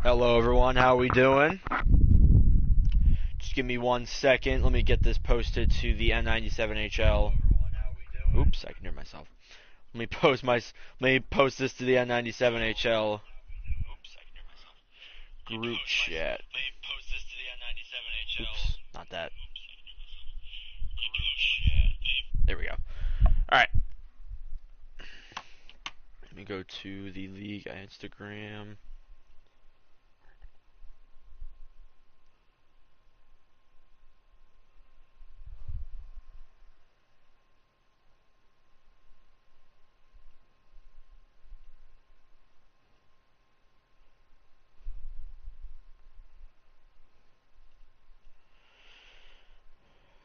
Hello everyone, how we doing? Just give me 1 second. Let me get this posted to the N97HL. Oops, I can hear myself. Let me post this to the N97HL group chat. Oops, not that. There we go. Alright. Let me go to the league Instagram.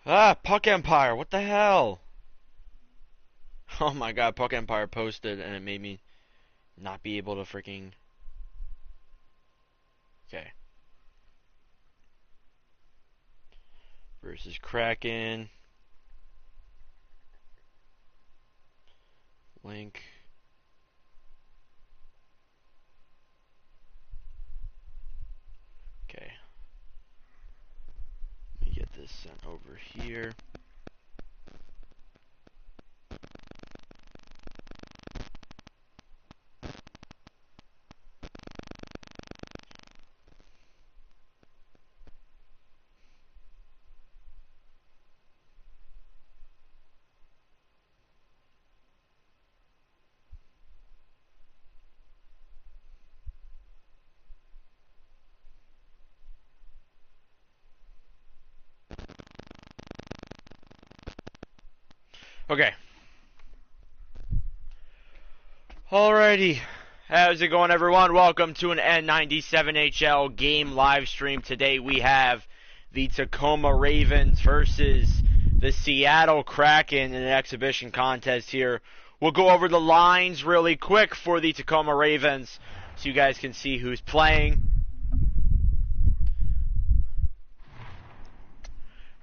Ah, Puck Empire, what the hell? Oh my god, Puck Empire posted and it made me not be able to freaking... Okay. Versus Kraken. Link. Okay. Let me get this sent over here. Okay. Alrighty. How's it going, everyone? Welcome to an N97HL game live stream. Today we have the Tacoma Ravens versus the Seattle Kraken in an exhibition contest here. We'll go over the lines really quick for the Tacoma Ravens so you guys can see who's playing.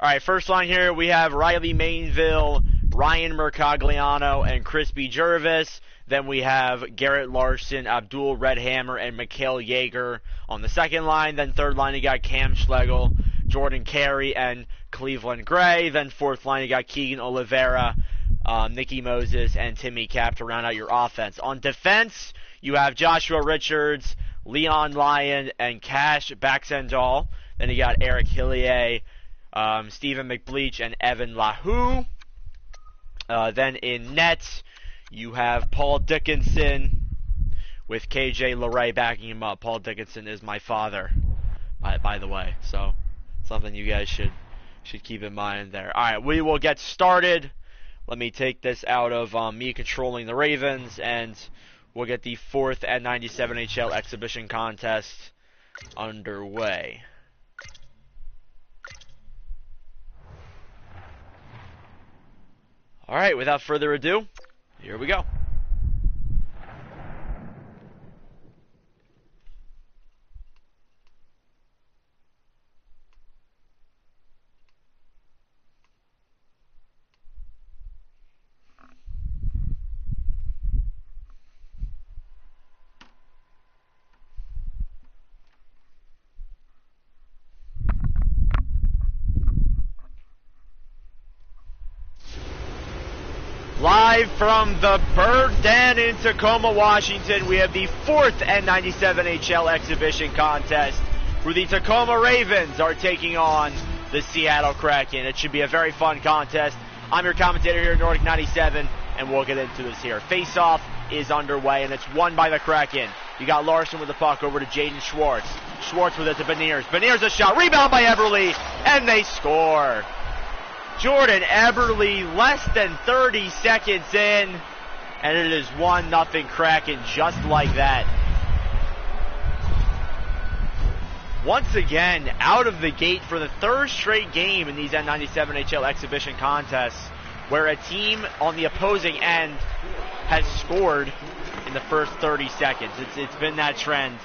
Alright, first line here we have Riley Mainville, Ryan Mercogliano, and Crispy Jervis. Then we have Garrett Larson, Abdul Redhammer, and Mikhail Yeager on the second line. Then third line, you got Cam Schlegel, Jordan Carey, and Cleveland Gray. Then fourth line, you got Keegan Oliveira, Nicky Moses, and Timmy Cap to round out your offense. On defense, you have Joshua Richards, Leon Lyon, and Cash Baxendall. Then you got Eric Hillier, Stephen McBleach, and Evan Lahu. Then in net, you have Paul Dickinson with KJ LeRae backing him up. Paul Dickinson is my father, by the way. So, something you guys should keep in mind there. Alright, we will get started. Let me take this out of me controlling the Ravens, and we'll get the fourth N97HL exhibition contest underway. Alright, without further ado, here we go. Live from the Bird Den in Tacoma, Washington, we have the fourth N97HL exhibition contest where the Tacoma Ravens are taking on the Seattle Kraken. It should be a very fun contest. I'm your commentator here at Nordic 97, and we'll get into this here. Face-off is underway, and it's won by the Kraken. You got Larson with the puck over to Jaden Schwartz. Schwartz with it to Beniers. Beniers a shot, rebound by Everly, and they score. Jordan Eberle less than 30 seconds in, and it is 1-0 Kraken just like that. Once again, out of the gate for the third straight game in these N97HL exhibition contests, where a team on the opposing end has scored in the first 30 seconds. It's been that trend,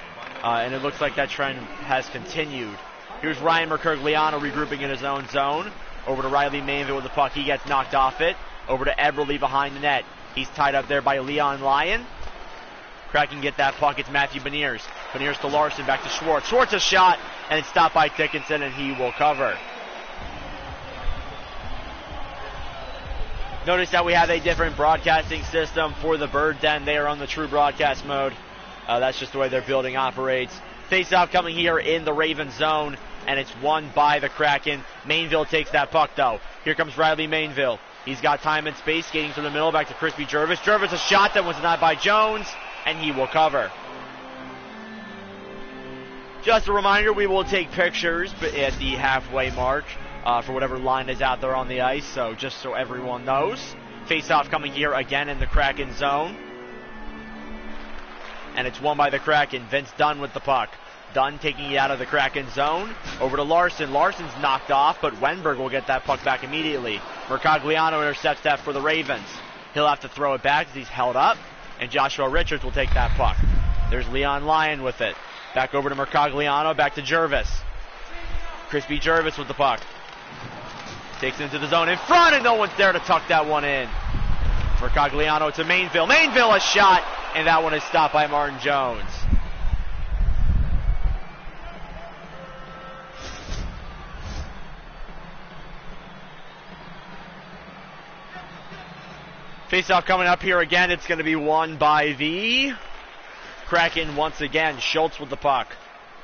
and it looks like that trend has continued. Here's Ryan Mercogliano regrouping in his own zone. Over to Riley Mainville with the puck. He gets knocked off it. Over to Eberle behind the net. He's tied up there by Leon Lyon. Kraken get that puck. It's Matthew Beniers. Beniers to Larson, back to Schwartz. Schwartz a shot, and it's stopped by Dickinson, and he will cover. Notice that we have a different broadcasting system for the Bird Den. They are on the true broadcast mode. That's just the way their building operates. Face-off coming here in the Raven zone, and it's won by the Kraken. Mainville takes that puck, though. Here comes Riley Mainville. He's got time and space, skating through the middle, back to Crispy Jervis. Jervis a shot that was denied by Jones, and he will cover. Just a reminder, we will take pictures at the halfway mark for whatever line is out there on the ice, so just so everyone knows. Face-off coming here again in the Kraken zone. And it's won by the Kraken. Vince Dunn with the puck. Dunn taking it out of the Kraken zone. Over to Larson. Larson's knocked off, but Wenberg will get that puck back immediately. Mercogliano intercepts that for the Ravens. He'll have to throw it back as he's held up, and Joshua Richards will take that puck. There's Leon Lyon with it. Back over to Mercogliano, back to Jervis. Crispy Jervis with the puck. Takes it into the zone in front, and no one's there to tuck that one in. Mercogliano to Mainville. Mainville a shot, and that one is stopped by Martin Jones. Face-off coming up here again. It's going to be won by the Kraken once again. Schultz with the puck.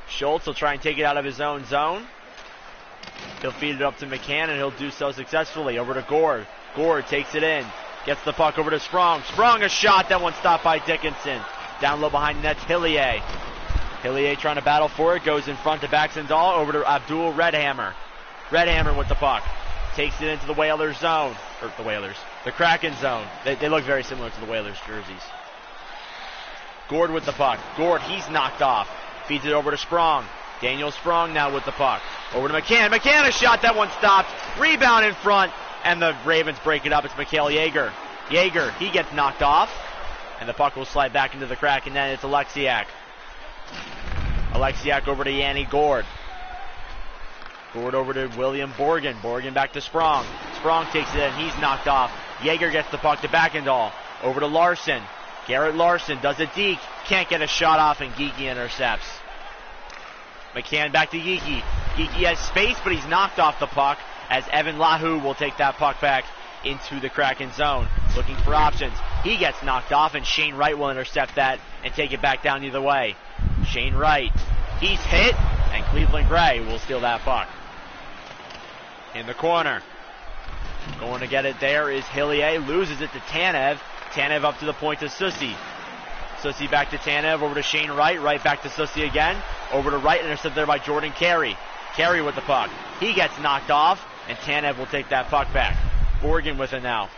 Schultz will try and take it out of his own zone. He'll feed it up to McCann, and he'll do so successfully. Over to Gord. Gord takes it in. Gets the puck over to Sprong. Sprong a shot. That one stopped by Dickinson. Down low behind net, Hillier. Hillier trying to battle for it. Goes in front to Baxendall. Over to Abdul Redhammer. Redhammer with the puck. Takes it into the Whalers zone. Or the Whalers. The Kraken zone. They look very similar to the Whalers jerseys. Gord with the puck. Gord, he's knocked off. Feeds it over to Sprong. Daniel Sprong now with the puck. Over to McCann. McCann a shot. That one stopped. Rebound in front. And the Ravens break it up. It's Mikhail Yeager. Yeager, he gets knocked off. And the puck will slide back into the Kraken. Then it's Alexiak. Alexiak over to Yanni Gord. Gord over to William Borgen. Borgen back to Sprong. Sprong takes it in. He's knocked off. Yeager gets the puck to Backendall. Over to Larson. Garrett Larson does a deke. Can't get a shot off, and Geeky intercepts. McCann back to Geeky. Geeky has space, but he's knocked off the puck as Evan Lahu will take that puck back into the Kraken zone. Looking for options. He gets knocked off, and Shane Wright will intercept that and take it back down either way. Shane Wright. He's hit, and Cleveland Gray will steal that puck. In the corner. Going to get it there is Hillier. Loses it to Tanev. Tanev up to the point to Sussy. Sussy back to Tanev. Over to Shane Wright. Wright back to Sussy again. Over to Wright. Intercepted there by Jordan Carey. Carey with the puck. He gets knocked off, and Tanev will take that puck back. Borgen with it now.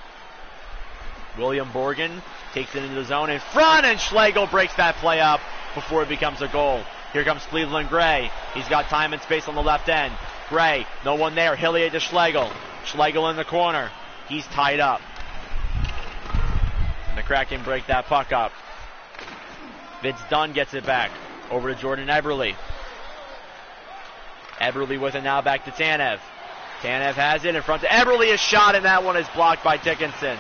William Borgen takes it into the zone in front, and Schlegel breaks that play up before it becomes a goal. Here comes Cleveland Gray. He's got time and space on the left end. Gray, no one there. Hillier to Schlegel. Schlegel in the corner. He's tied up. And the Kraken break that puck up. Vince Dunn gets it back. Over to Jordan Eberle. Eberle with it now back to Tanev. Tanev has it in front to Eberle. A shot, and that one is blocked by Dickinson.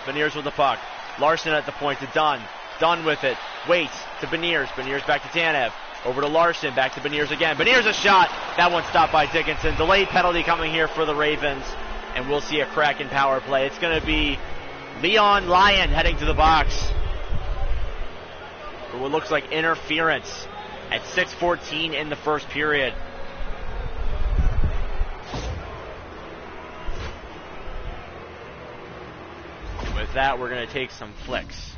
Beniers with the puck. Larson at the point to Dunn. Dunn with it. Waits to Beniers. Beniers back to Tanev. Over to Larson. Back to Beniers again. Beniers a shot. That one stopped by Dickinson. Delayed penalty coming here for the Ravens. And we'll see a Kraken power play. It's going to be Leon Lyon heading to the box for what looks like interference at 6:14 in the first period. And with that, we're going to take some flicks.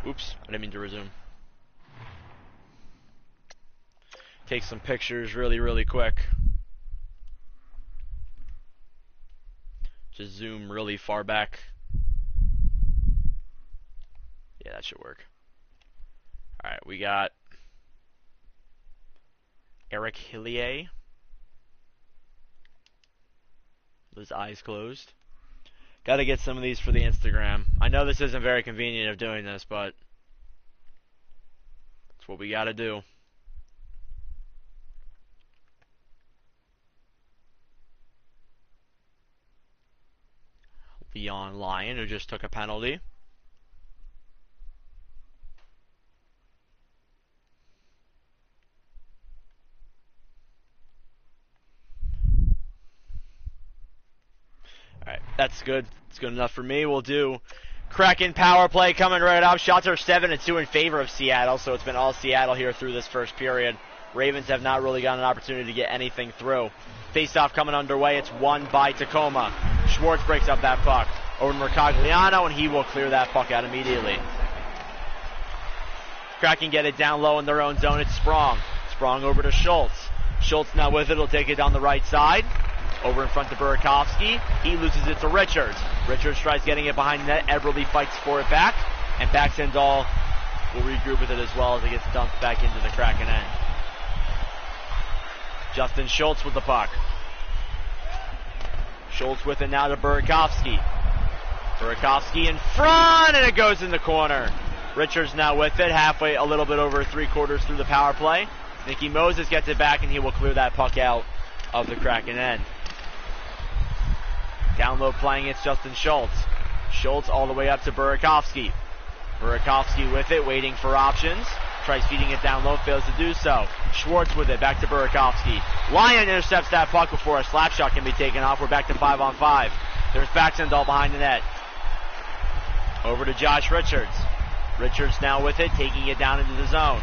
Oops, I didn't mean to resume. Take some pictures really quick. Just zoom really far back. Yeah, that should work. Alright, we got Eric Hillier. With his eyes closed. Got to get some of these for the Instagram. I know this isn't very convenient of doing this, but it's what we got to do. Leon Lyon, who just took a penalty. Alright, that's good. It's good enough for me. We'll do Kraken power play coming right up. Shots are 7-2 in favor of Seattle, so it's been all Seattle here through this first period. Ravens have not really gotten an opportunity to get anything through. Face-off coming underway. It's won by Tacoma. Schwartz breaks up that puck. Over to Mercogliano, and he will clear that puck out immediately. Kraken get it down low in their own zone. It's Sprong. Sprong over to Schultz. Schultz now with it. He'll take it down the right side. Over in front to Burakovsky. He loses it to Richards. Richards tries getting it behind the net. Eberle fights for it back. And Baxendall will regroup with it as well as it gets dumped back into the Kraken end. Justin Schultz with the puck. Schultz with it now to Burakovsky. Burakovsky in front, and it goes in the corner. Richards now with it, halfway, a little bit over 3/4 through the power play. Nicky Moses gets it back, and he will clear that puck out of the Kraken end. Down low playing, it's Justin Schultz. Schultz all the way up to Burakovsky. Burakovsky with it, waiting for options. Tries feeding it down low, fails to do so. Schwartz with it, back to Burakovsky. Lyon intercepts that puck before a slap shot can be taken off. We're back to 5-on-5. There's Baxendall behind the net. Over to Josh Richards. Richards now with it, taking it down into the zone.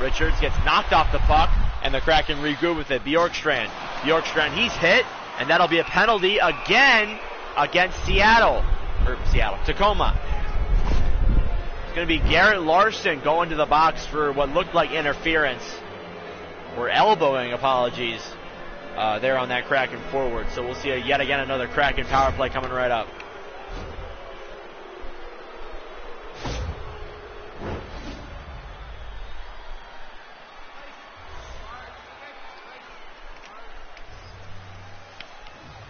Richards gets knocked off the puck, and the Kraken regroup with it. Bjorkstrand. Bjorkstrand, he's hit, and that'll be a penalty again against Tacoma. It's going to be Garrett Larson going to the box for what looked like interference, or elbowing, apologies, there on that Kraken forward. So we'll see yet again another Kraken power play coming right up.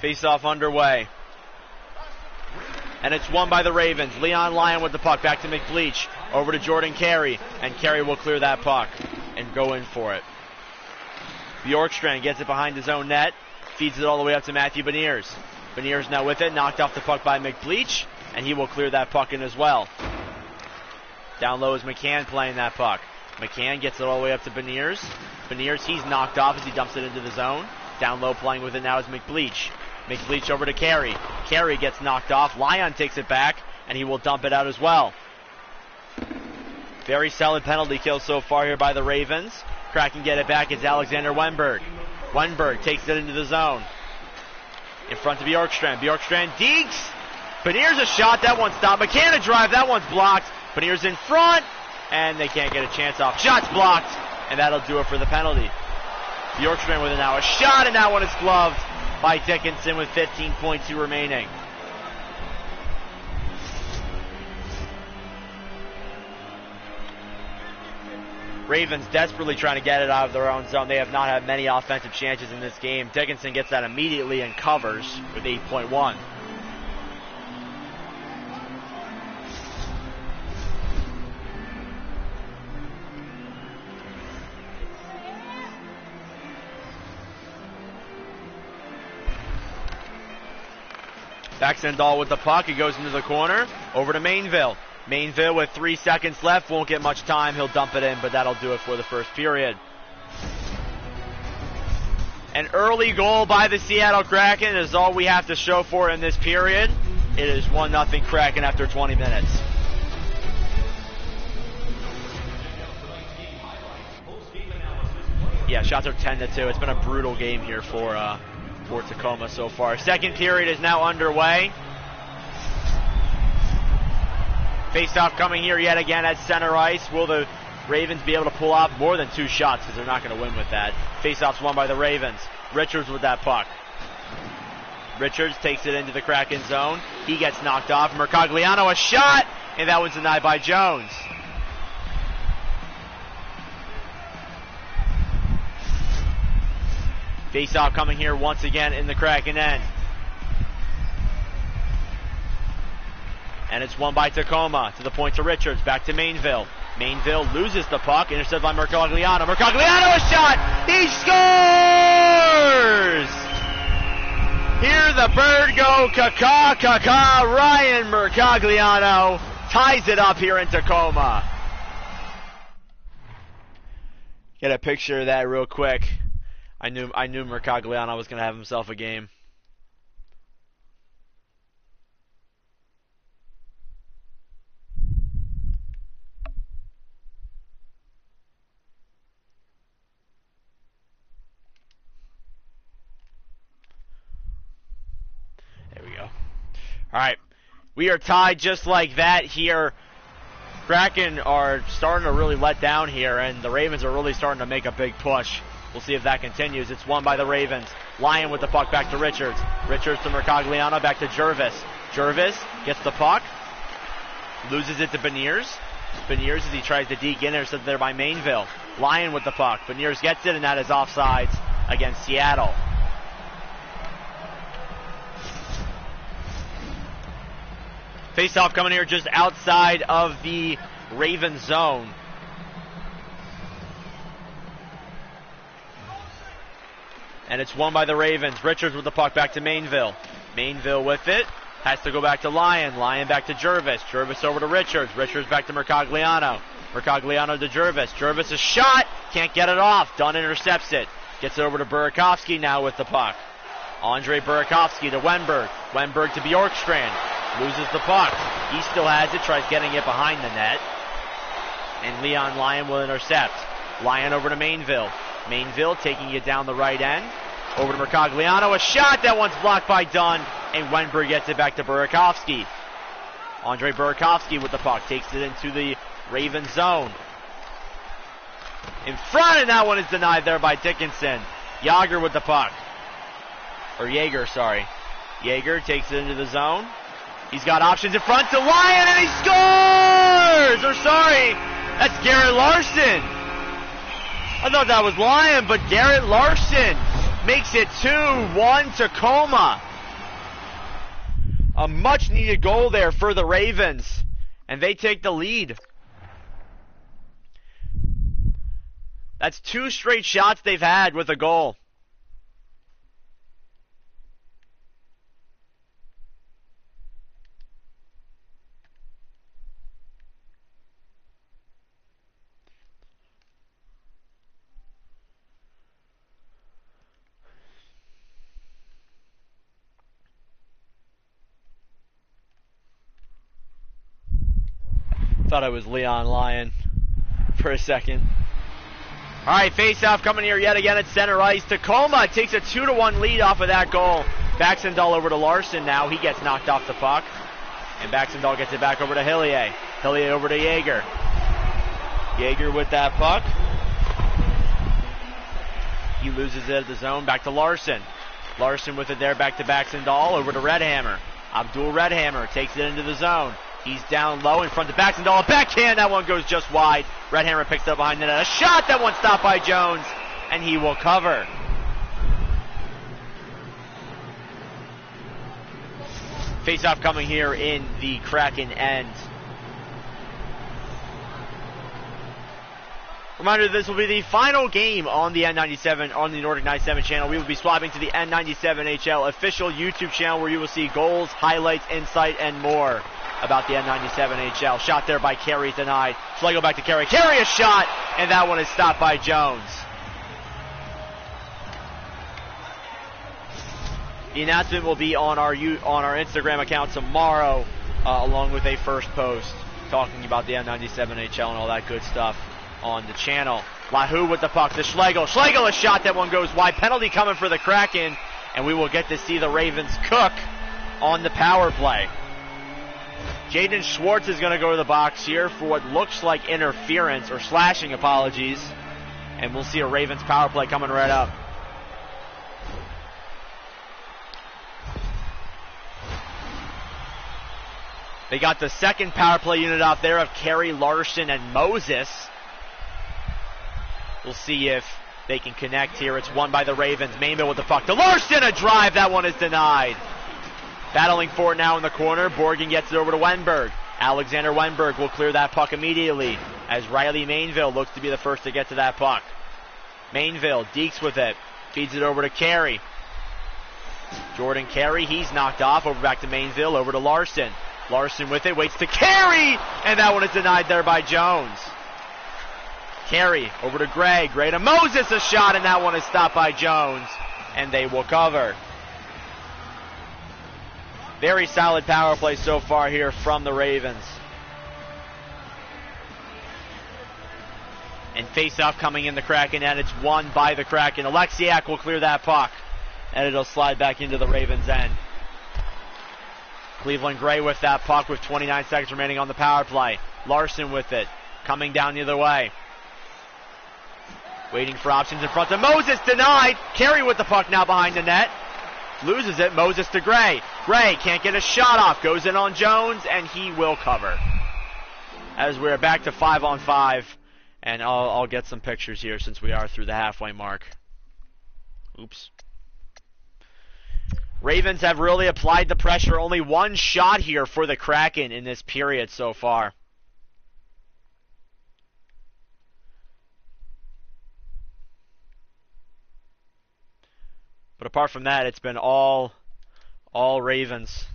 Face-off underway. And it's won by the Ravens. Leon Lyon with the puck. Back to McBleach. Over to Jordan Carey. And Carey will clear that puck and go in for it. Bjorkstrand gets it behind his own net. Feeds it all the way up to Matthew Beniers. Beniers now with it. Knocked off the puck by McBleach. And he will clear that puck in as well. Down low is McCann playing that puck. McCann gets it all the way up to Beniers. Beniers, he's knocked off as he dumps it into the zone. Down low playing with it now is McBleach. McBleach over to Carey. Carey gets knocked off. Lyon takes it back, and he will dump it out as well. Very solid penalty kill so far here by the Ravens. Kraken get it back. It's Alexander Wenberg. Wenberg takes it into the zone. In front of Bjorkstrand. Bjorkstrand deeks. Beniers a shot. That one's stopped. McCann a drive. That one's blocked. Beniers in front, and they can't get a chance off. Shot's blocked, and that'll do it for the penalty. Bjorkstrand with it now. A shot, and that one is gloved by Dickinson with 15.2 remaining. Ravens desperately trying to get it out of their own zone. They have not had many offensive chances in this game. Dickinson gets that immediately and covers with 8.1. Baxendall with the puck. He goes into the corner. Over to Mainville. Mainville with 3 seconds left. Won't get much time. He'll dump it in, but that'll do it for the first period. An early goal by the Seattle Kraken is all we have to show for in this period. It is 1-0 Kraken after 20 minutes. Yeah, shots are 10-2. It's been a brutal game here for Tacoma so far. Second period is now underway. Face-off coming here yet again at center ice. Will the Ravens be able to pull off more than 2 shots, because they're not going to win with that. Face-off's won by the Ravens. Richards with that puck. Richards takes it into the Kraken zone. He gets knocked off. Mercogliano a shot, and that one's denied by Jones. Face-off coming here once again in the Kraken end. And it's won by Tacoma. To the point to Richards. Back to Mainville. Mainville loses the puck. Intercepted by Mercogliano. Mercogliano a shot! He scores! Hear the bird go caw caw. Ryan Mercogliano ties it up here in Tacoma. Get a picture of that real quick. I knew Mercogliano was going to have himself a game. There we go. All right. We are tied just like that here. Kraken are starting to really let down here, and the Ravens are really starting to make a big push. We'll see if that continues. It's won by the Ravens. Lyon with the puck back to Richards. Richards to Mercogliano, back to Jervis. Jervis gets the puck. Loses it to Beniers. Beniers as he tries to deke in, intercepted there by Mainville. Lyon with the puck. Beniers gets it, and that is offsides against Seattle. Face-off coming here just outside of the Raven zone. And it's won by the Ravens. Richards with the puck back to Mainville. Mainville with it. Has to go back to Lyon. Lyon back to Jervis. Jervis over to Richards. Richards back to Mercogliano. Mercogliano to Jervis. Jervis a shot. Can't get it off. Dunn intercepts it. Gets it over to Burakovsky now with the puck. Andre Burakovsky to Wenberg. Wenberg to Bjorkstrand. Loses the puck. He still has it. Tries getting it behind the net. And Leon Lyon will intercept. Lyon over to Mainville. Mainville taking it down the right end. Over to Mercogliano. A shot. That one's blocked by Dunn. And Wenberg gets it back to Burakovsky. Andre Burakovsky with the puck. Takes it into the Raven zone. In front, and that one is denied there by Dickinson. Jaeger with the puck. Or Jaeger, sorry. Jaeger takes it into the zone. He's got options in front to Lyon, and he scores! Or sorry, that's Garrett Larson. I thought that was Lyon, but Garrett Larson makes it 2-1 Tacoma. A much-needed goal there for the Ravens, and they take the lead. That's 2 straight shots they've had with a goal. Thought I was Leon Lyon for a second. All right, face-off coming here yet again at center ice. Tacoma takes a 2-1 lead off of that goal. Baxendahl over to Larson now. He gets knocked off the puck. And Baxendahl gets it back over to Hillier. Hillier over to Jaeger. Jaeger with that puck. He loses it at the zone. Back to Larson. Larson with it there. Back to Baxendahl. Over to Redhammer. Abdul Redhammer takes it into the zone. He's down low in front of Baxendahl. A backhand. That one goes just wide. Redhammer picks it up behind the net. A shot. That one stopped by Jones. And he will cover. Face-off coming here in the Kraken end. Reminder, this will be the final game on the N97, on the Nordic 97 channel. We will be swapping to the N97HL official YouTube channel where you will see goals, highlights, insight, and more about the N97HL. Shot there by Carey, denied. Schlegel back to Carey. Carey a shot, and that one is stopped by Jones. The announcement will be on our Instagram account tomorrow, along with a first post talking about the N97HL and all that good stuff on the channel. Lahu with the puck to Schlegel. Schlegel a shot, that one goes wide. Penalty coming for the Kraken, and we will get to see the Ravens cook on the power play. Jaden Schwartz is going to go to the box here for what looks like interference, or slashing, apologies. And we'll see a Ravens power play coming right up. They got the second power play unit out there of Carey, Larson, and Moses. We'll see if they can connect here. It's won by the Ravens. Mainville with the puck to Larson, a drive. That one is denied. Battling for it now in the corner. Borgen gets it over to Wenberg. Alexander Wenberg will clear that puck immediately as Riley Mainville looks to be the first to get to that puck. Mainville dekes with it. Feeds it over to Carey. Jordan Carey, he's knocked off. Over back to Mainville, over to Larson. Larson with it, waits to Carey, and that one is denied there by Jones. Carey over to Gray. Gray to Moses, a shot, and that one is stopped by Jones, and they will cover. Very solid power play so far here from the Ravens. And face-off coming in the Kraken, and it's won by the Kraken. Alexiak will clear that puck, and it'll slide back into the Ravens' end. Cleveland Gray with that puck with 29 seconds remaining on the power play. Larson with it, coming down the other way. Waiting for options in front of Moses, denied. Carey with the puck now behind the net. Loses it, Moses to Gray. Gray can't get a shot off, goes in on Jones, and he will cover. As we're back to 5-on-5, and I'll get some pictures here since we are through the halfway mark. Oops. Ravens have really applied the pressure. Only one shot here for the Kraken in this period so far. But apart from that, it's been all Ravens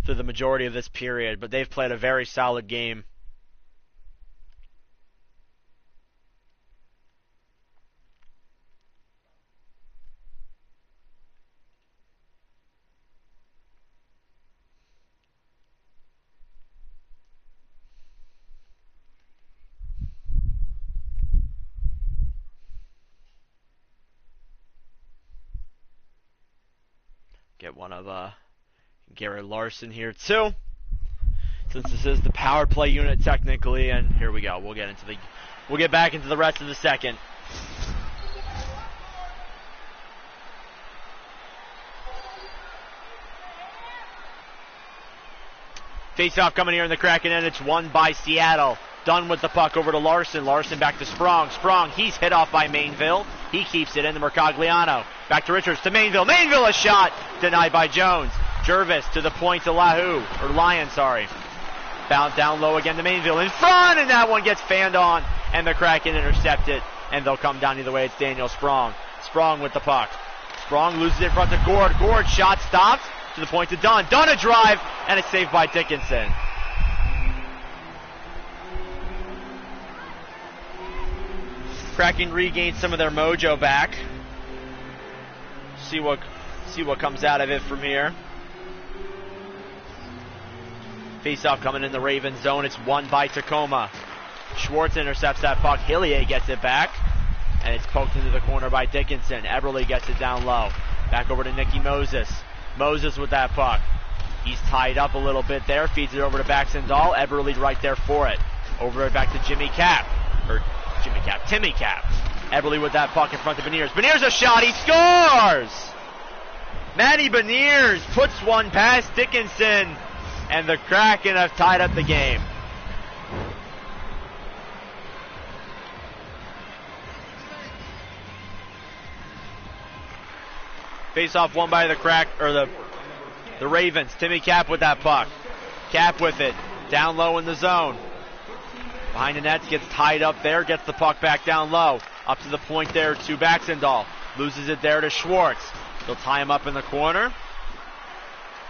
through the majority of this period. But they've played a very solid game. Get one of Garrett Larson here too, since this is the power play unit technically. And here we go. We'll get back into the rest of the second. Face-off coming here in the Kraken, and it's won by Seattle. Dunn with the puck over to Larson. Larson back to Sprong. Sprong, he's hit off by Mainville. He keeps it in to Mercogliano. Back to Richards to Mainville. Mainville, a shot denied by Jones. Jervis to the point to Lyon, sorry. Bound down low again to Mainville. In front, and that one gets fanned on, and the Kraken intercept it, and they'll come down either way. It's Daniel Sprong. Sprong with the puck. Sprong loses it in front to Gord. Gord, shot stopped to the point to Dunn. Dunn a drive, and it's saved by Dickinson. Kraken regained some of their mojo back. See what comes out of it from here. Face-off coming in the Ravens zone. It's won by Tacoma. Schwartz intercepts that puck. Hillier gets it back, and it's poked into the corner by Dickinson. Eberle gets it down low. Back over to Nicky Moses. Moses with that puck. He's tied up a little bit there. Feeds it over to Baxendall. Eberle right there for it. Over back to Timmy Cap. Eberle with that puck in front of Beniers. Beniers a shot. He scores! Matty Beniers puts one past Dickinson, and the Kraken have tied up the game. Face-off won by the Ravens. Timmy Cap with that puck. Cap with it. Down low in the zone. Behind the nets, gets tied up there, gets the puck back down low. Up to the point there to Baxendall. Loses it there to Schwartz. They'll tie him up in the corner.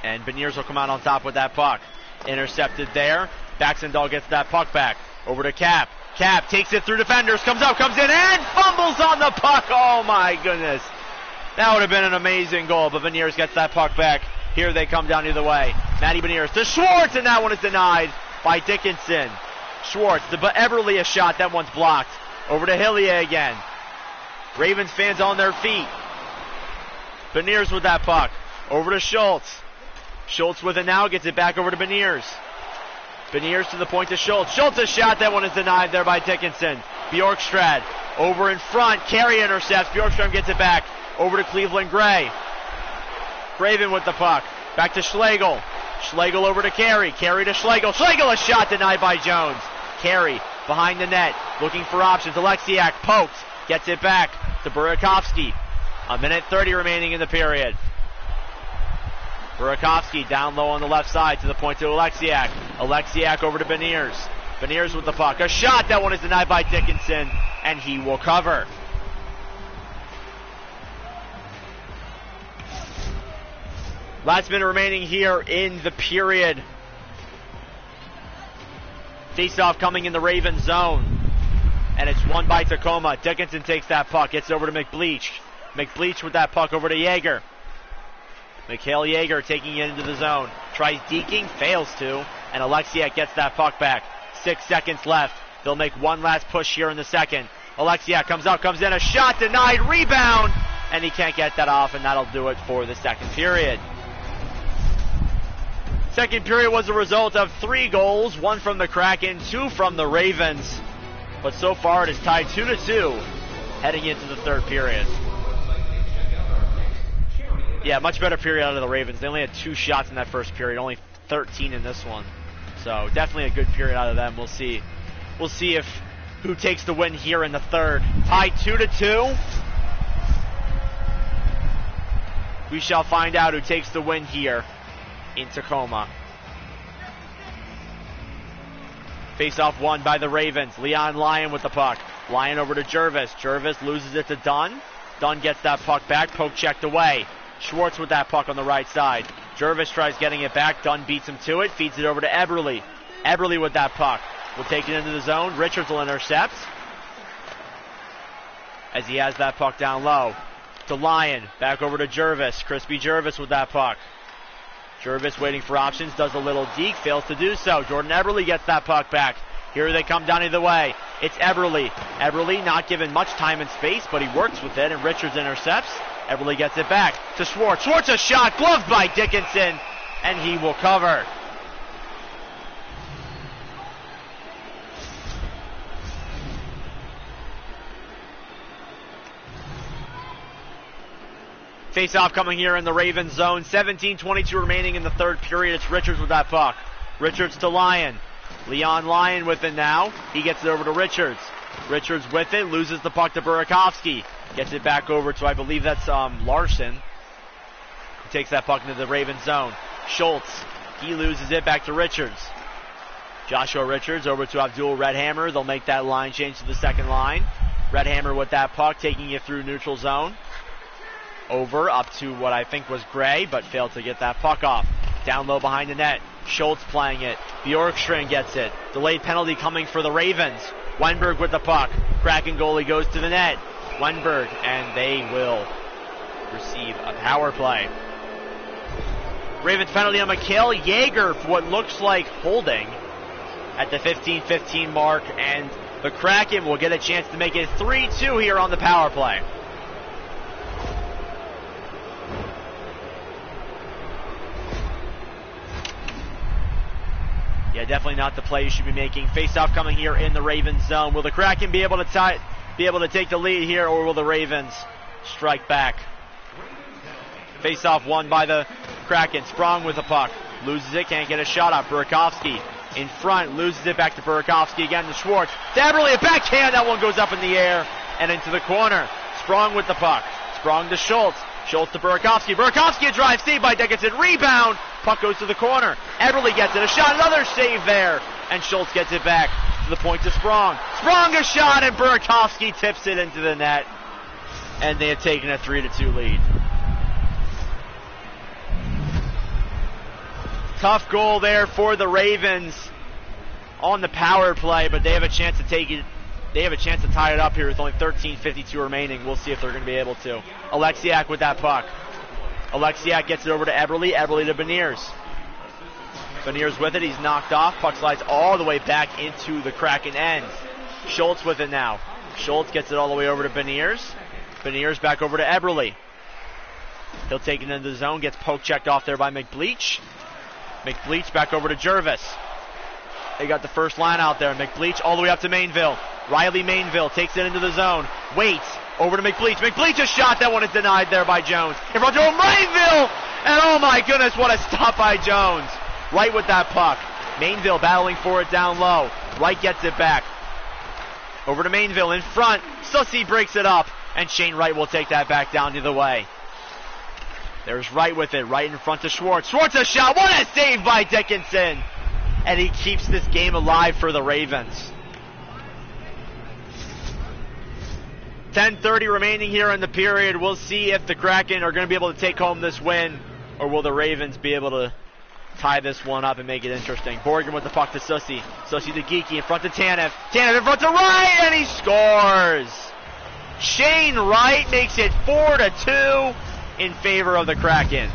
And Beniers will come out on top with that puck. Intercepted there. Baxendall gets that puck back. Over to Cap. Cap takes it through defenders, comes up, comes in, and fumbles on the puck. Oh my goodness. That would have been an amazing goal, but Beniers gets that puck back. Here they come down either way. Matty Beniers to Schwartz, and that one is denied by Dickinson. Schwartz to Eberle, a shot. That one's blocked. Over to Hillier again. Ravens fans on their feet. Beniers with that puck. Over to Schultz. Schultz with it now. Gets it back over to Beniers. Beniers to the point to Schultz. Schultz a shot. That one is denied there by Dickinson. Bjorkstrad over in front. Carey intercepts. Bjorkstrad gets it back. Over to Cleveland Gray. Craven with the puck. Back to Schlegel. Schlegel over to Carey. Carey to Schlegel. Schlegel a shot denied by Jones. Carey behind the net. Looking for options. Alexiak pokes. Gets it back to Burakovsky. 1:30 remaining in the period. Burakovsky down low on the left side to the point to Alexiak. Alexiak over to Beniers. Beniers with the puck. A shot. That one is denied by Dickinson, and he will cover. Last minute remaining here in the period. Face-off coming in the Ravens zone. And it's won by Tacoma. Dickinson takes that puck. Gets over to McBleach. McBleach with that puck over to Yeager. Mikhail Yeager taking it into the zone. Tries deking, fails to. And Alexiak gets that puck back. 6 seconds left. They'll make one last push here in the second. Alexiak comes up, comes in. A shot denied. Rebound. And he can't get that off. And that'll do it for the second period. Second period was a result of 3 goals, 1 from the Kraken, 2 from the Ravens. But so far it is tied 2-2 heading into the third period. Yeah, much better period out of the Ravens. They only had 2 shots in that first period, only 13 in this one. So definitely a good period out of them. We'll see. We'll see if who takes the win here in the third. Tied 2-2. We shall find out who takes the win here in Tacoma. Face-off won by the Ravens. Leon Lyon with the puck. Lyon over to Jervis. Jervis loses it to Dunn. Dunn gets that puck back. Poke checked away. Schwartz with that puck on the right side. Jervis tries getting it back. Dunn beats him to it. Feeds it over to Eberle. Eberle with that puck. Will take it into the zone. Richards will intercept. As he has that puck down low. To Lyon. Back over to Jervis. Crispy Jervis with that puck. Jervis waiting for options, does a little deke, fails to do so. Jordan Eberle gets that puck back. Here they come down either way. It's Eberle. Eberle not given much time and space, but he works with it, and Richards intercepts. Eberle gets it back to Schwartz. Schwartz a shot, gloved by Dickinson, and he will cover. Face-off coming here in the Ravens zone. 17:22 remaining in the third period. It's Richards with that puck. Richards to Lyon. Leon Lyon with it now. He gets it over to Richards. Richards with it. Loses the puck to Burakovsky. Gets it back over to, I believe that's Larson. He takes that puck into the Ravens zone. Schultz. He loses it back to Richards. Joshua Richards over to Abdul Redhammer. They'll make that line change to the second line. Redhammer with that puck, taking it through neutral zone. Over, up to what I think was Gray, but failed to get that puck off. Down low behind the net. Schultz playing it. Bjorkstrand gets it. Delayed penalty coming for the Ravens. Weinberg with the puck. Kraken goalie goes to the net. Weinberg, and they will receive a power play. Ravens penalty on Mikhail Yeager for what looks like holding at the 15-15 mark, and the Kraken will get a chance to make it 3-2 here on the power play. Yeah, definitely not the play you should be making. Face-off coming here in the Ravens zone. Will the Kraken be able to take the lead here, or will the Ravens strike back? Face-off won by the Kraken. Sprong with the puck. Loses it, can't get a shot up. Burakovsky in front, loses it back to Burakovsky again to Schwartz. Eberle, a backhand, that one goes up in the air and into the corner. Sprong with the puck. Sprong to Schultz. Schultz to Burakovsky. Burakovsky a drive, saved by Dickinson. Rebound. Puck goes to the corner. Eberle gets it. A shot. Another save there. And Schultz gets it back to the point to Sprong. Sprong a shot, and Burakovsky tips it into the net. And they have taken a 3-2 lead. Tough goal there for the Ravens on the power play, but they have a chance to take it. They have a chance to tie it up here with only 13:52 remaining. We'll see if they're going to be able to. Alexiak with that puck. Alexiak gets it over to Eberle. Eberle to Beniers. Beniers with it. He's knocked off. Puck slides all the way back into the Kraken end. Schultz with it now. Schultz gets it all the way over to Beniers. Beniers back over to Eberle. He'll take it into the zone. Gets poke checked off there by McBleach. McBleach back over to Jervis. They got the first line out there. McBleach all the way up to Mainville. Riley Mainville takes it into the zone. Waits. Over to McBleach. McBleach a shot. That one is denied there by Jones. In front to him, Mainville! And oh my goodness, what a stop by Jones. Wright with that puck. Mainville battling for it down low. Wright gets it back. Over to Mainville in front. Sussy breaks it up. And Shane Wright will take that back down the other way. There's Wright with it. Right in front to Schwartz. Schwartz a shot. What a save by Dickinson. And he keeps this game alive for the Ravens. 10:30 remaining here in the period. We'll see if the Kraken are going to be able to take home this win or will the Ravens be able to tie this one up and make it interesting? Borgen with the puck to Sussy. Sussy to Geeky in front to Tanev. Tanev in front to Wright, and he scores! Shane Wright makes it 4-2 in favor of the Kraken.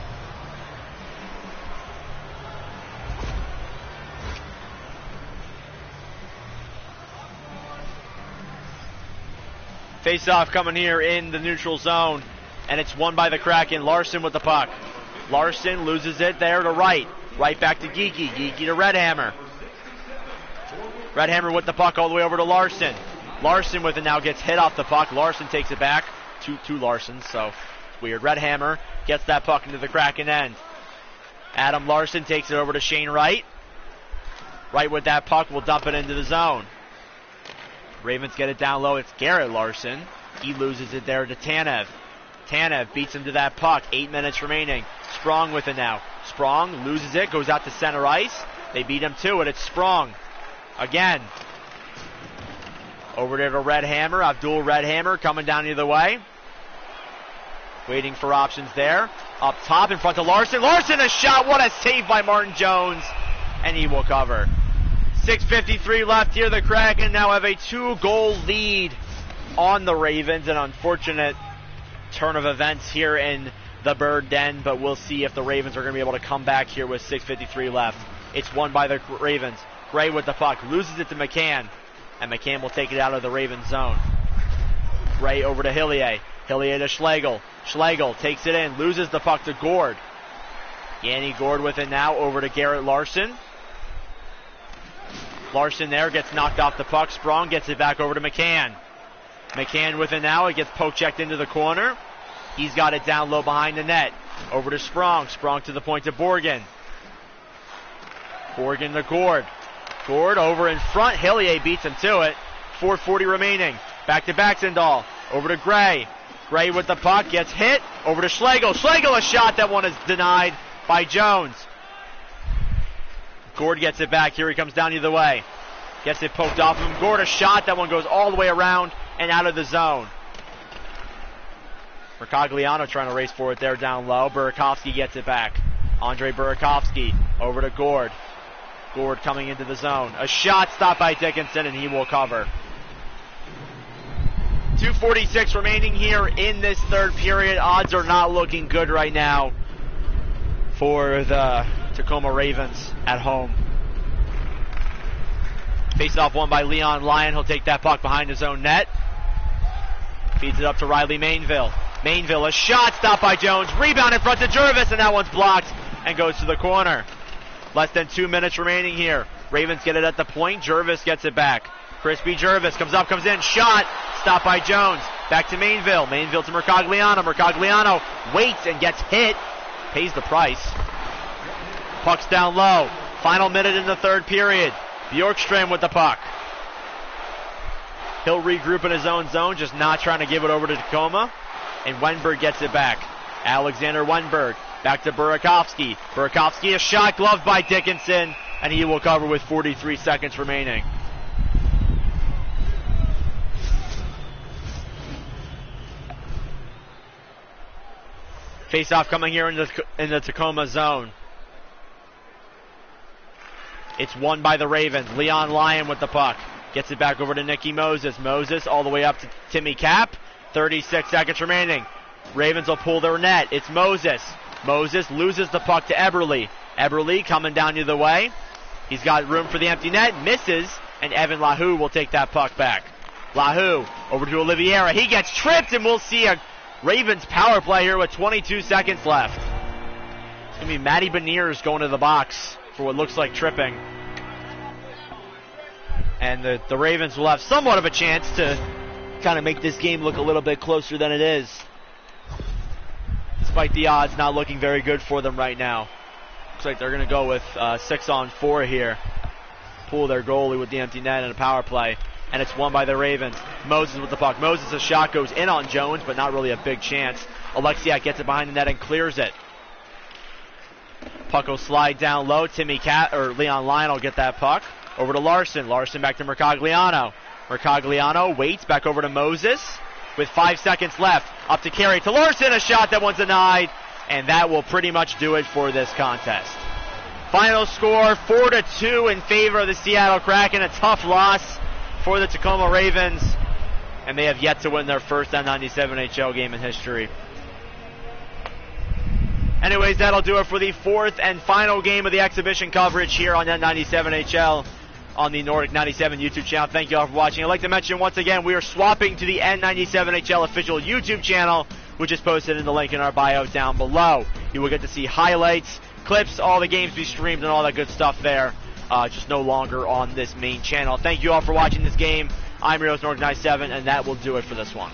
Face-off coming here in the neutral zone, and it's won by the Kraken. Larson with the puck. Larson loses it there to Wright. Right back to Geeky. Geeky to Redhammer. Redhammer with the puck all the way over to Larson. Larson with it now gets hit off the puck. Larson takes it back. Two Larsons, so it's weird. Redhammer gets that puck into the Kraken end. Adam Larson takes it over to Shane Wright. Wright with that puck will dump it into the zone. Ravens get it down low. It's Garrett Larson. He loses it there to Tanev. Tanev beats him to that puck. 8 minutes remaining. Sprong with it now. Sprong loses it, goes out to center ice. They beat him to it. It's Sprong again. Over there to Redhammer. Abdul Redhammer coming down either way. Waiting for options there. Up top in front of Larson. Larson, a shot. What a save by Martin Jones. And he will cover. 6:53 left here. The Kraken now have a 2-goal lead on the Ravens. An unfortunate turn of events here in the Bird Den, but we'll see if the Ravens are going to be able to come back here with 6:53 left. It's won by the Ravens. Gray with the puck. Loses it to McCann. And McCann will take it out of the Ravens zone. Gray over to Hillier. Hillier to Schlegel. Schlegel takes it in. Loses the puck to Gord. Yanni Gord with it now over to Garrett Larson. Larson there gets knocked off the puck. Sprong gets it back over to McCann. McCann with it now. It gets poke checked into the corner. He's got it down low behind the net. Over to Sprong. Sprong to the point to Borgen. Borgen to Gord. Gord over in front. Hillier beats him to it. 4:40 remaining. Back to Baxendall. Over to Gray. Gray with the puck. Gets hit. Over to Schlegel. Schlegel a shot. That one is denied by Jones. Gord gets it back. Here he comes down either way. Gets it poked off of him. Gord a shot. That one goes all the way around and out of the zone. Mercogliano trying to race for it there down low. Burakovsky gets it back. Andre Burakovsky over to Gord. Gord coming into the zone. A shot stopped by Dickinson, and he will cover. 2:46 remaining here in this third period. Odds are not looking good right now for the Tacoma Ravens at home. Face-off won by Leon Lyon. He'll take that puck behind his own net. Feeds it up to Riley Mainville. Mainville, a shot stopped by Jones. Rebound in front to Jervis, and that one's blocked and goes to the corner. Less than 2 minutes remaining here. Ravens get it at the point. Jervis gets it back. Crispy Jervis comes up, comes in. Shot stopped by Jones. Back to Mainville. Mainville to Mercogliano. Mercogliano waits and gets hit. Pays the price. Puck's down low. Final minute in the third period. Bjorkström with the puck. He'll regroup in his own zone, just not trying to give it over to Tacoma. And Wenberg gets it back. Alexander Wenberg. Back to Burakovsky. Burakovsky, a shot gloved by Dickinson, and he will cover with 43 seconds remaining. Face-off coming here in the Tacoma zone. It's won by the Ravens. Leon Lyon with the puck. Gets it back over to Nicky Moses. Moses all the way up to Timmy Cap. 36 seconds remaining. Ravens will pull their net. It's Moses. Moses loses the puck to Eberle. Eberle coming down either way. He's got room for the empty net. Misses. And Evan Lahu will take that puck back. Lahu over to Oliveira. He gets tripped, and we'll see a Ravens power play here with 22 seconds left. It's going to be Matty Beniers going to the box for what looks like tripping. And the Ravens will have somewhat of a chance to kind of make this game look a little bit closer than it is, despite the odds not looking very good for them right now. Looks like they're going to go with 6-on-4 here. Pull their goalie with the empty net and a power play. And it's won by the Ravens. Moses with the puck. Moses' shot goes in on Jones, but not really a big chance. Alexiak gets it behind the net and clears it. Puck will slide down low. Leon Lyon will get that puck. Over to Larson. Larson back to Mercogliano. Mercogliano waits back over to Moses with 5 seconds left. Up to Carey to Larson. A shot that one's denied. And that will pretty much do it for this contest. Final score, 4-2 in favor of the Seattle Kraken. A tough loss for the Tacoma Ravens. And they have yet to win their first N97HL game in history. Anyways, that'll do it for the fourth and final game of the exhibition coverage here on N97HL on the Nordic 97 YouTube channel. Thank you all for watching. I'd like to mention once again, we are swapping to the N97HL official YouTube channel, which is posted in the link in our bio down below. You will get to see highlights, clips, all the games we streamed, and all that good stuff there. Just no longer on this main channel. Thank you all for watching this game. I'm your host, Nordic 97, and that will do it for this one.